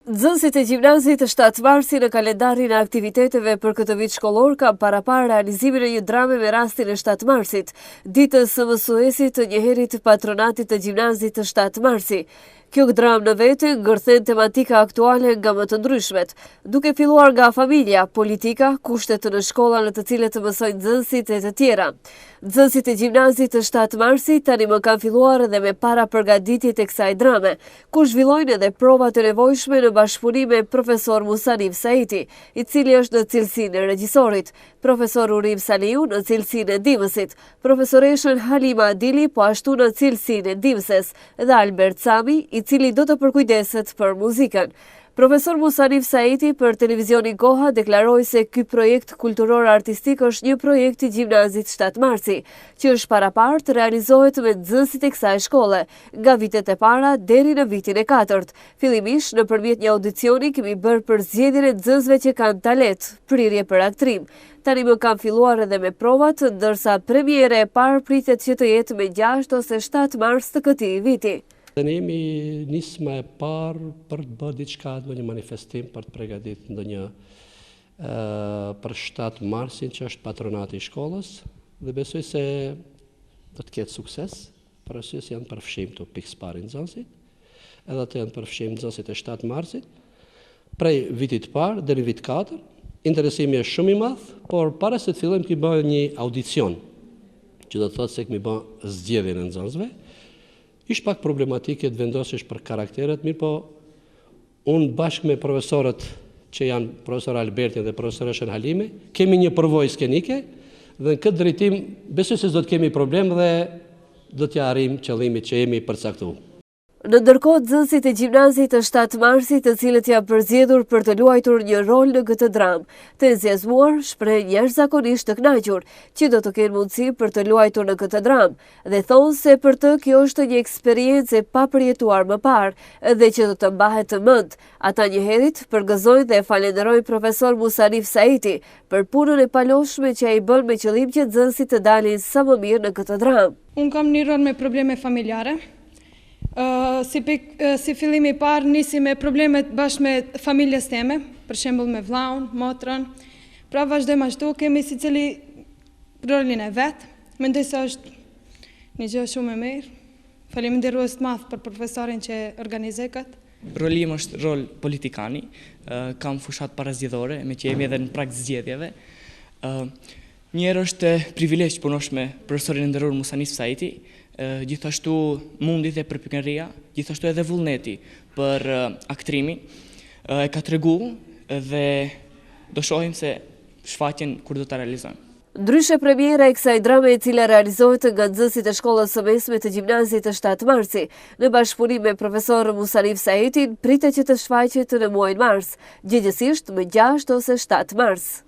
Nxënësit e gjimnazit të 7 marsi në kalendarin e aktiviteteve për këtë vit shkollor kanë parapar realizimin e një drame me rastin e 7 marsit, ditës së mësuesit të njëherit patronatit të gjimnazit të 7 marsi. Kjo dramë në vete ngërthen tematika aktuale nga më të ndryshmet, duke filluar nga familja, politika, kushtet në shkolla në të cilet të mësojnë nxënësit e të tjera. Nxënësit e gjimnazit të 7 marsi tani më kanë filluar edhe me para përgatitjet e kësaj drame, ku zhvillojnë edhe provat e nevojshme në bashkëpunim me profesor Musanif Saiti, i cili është në cilësinë e regjisorit, profesor Urim Saliu në cilësinë e ndihmësit, profesoreshën Halima Adili po ashtu në cilësinë e ndihmëses dhe Albert Sami, i cili do të përkujdeset për muzikën. Profesor Musanif Saiti për televizionin Koha deklaroi se ky projekt kulturor-artistik është një projekt i gjimnazit 7 marsi, që është parapar të realizohet me nxënësit e kësaj shkolle, nga vitet e para deri në vitin e 4. Fillimisht nëpërmjet një audicioni kemi bërë për zgjedhjen e nxënësve që kanë talent, prirje për aktrim. Tani më kanë filluar edhe me provat, ndërsa premiere e parë pritet që të jetë me 6 ose 7 mars të këtij viti. Ne jemi nisma e parë për të bërë diçka, ndonjë manifestim për të përgatitur ndonjë për 7 marsin që është patronati i shkollës dhe besoj se do të ketë sukses, për arsye se janë përfshim këtu pikësparë nxënësit, edhe ato janë përfshim nxënësit e 7 marsit, prej vitit të parë deri në vit 4. Interesimi është shumë i madh, por para se të fillojmë kemi bërë një audicion, që do të thotë se kemi bërë zgjedhjen e nxënësve. Ishtë pak problematike të vendosësh për karakteret, mirë po unë bashkë me profesorët që janë profesor Albertin dhe profesoreshën Halime, kemi një përvojë skenike dhe në këtë drejtim besoj se do të kemi problem dhe do t'ja arrijmë qëllimit që jemi përcaktuar. Në ndërkohë, nxënësit e gjimnazit të 7 marsit, të cilët janë përzgjedhur për të luajtur një rol në këtë dramë, të entuziazmuar, shprehen jashtëzakonisht të kënaqur që do të kenë mundësi për të luajtur në këtë dramë dhe thonë se për të kjo është një eksperiencë e papërjetuar më parë dhe që do të mbahet të mend. Ata njëherët përgëzojnë dhe falenderojnë profesor Musanif Saiti për punën e paloshme që ai bën me qëllim që nxënësit të dalin sa më mirë në këtë dramë. Unë kam një rol me probleme familjare. Si fillimi i parë nisi me problemet bashkë me familjes teme, për shembull me vllaun, motrën. Pra vazhdojmë ashtu, kemi secili rolin e vet. Mendoj se është një gjë shumë e mirë. Faleminderues të madh për profesorin që organizoi këtë. Roli im është rol politikani, kam fushat parazgjedhore, me që jemi edhe në prag zgjedhjeve. Njerë është privilegj punosh me profesorin e nderuar Musanif Saiti, gjithashtu mundit e përpikëria, gjithashtu edhe vullneti për aktrimin, e ka tregu dhe do shohim se shfaqjen kur do ta realizojmë. Ndryshe premiera e kësaj drame e cila realizohet nga nxënësit e shkollës së mesme të gjimnazit të 7 marsi, në bashkëpunim me profesor Musanif Saitin, pritet që të shfaqet në muajin mars, gjithsesi më 6 ose 7 mars.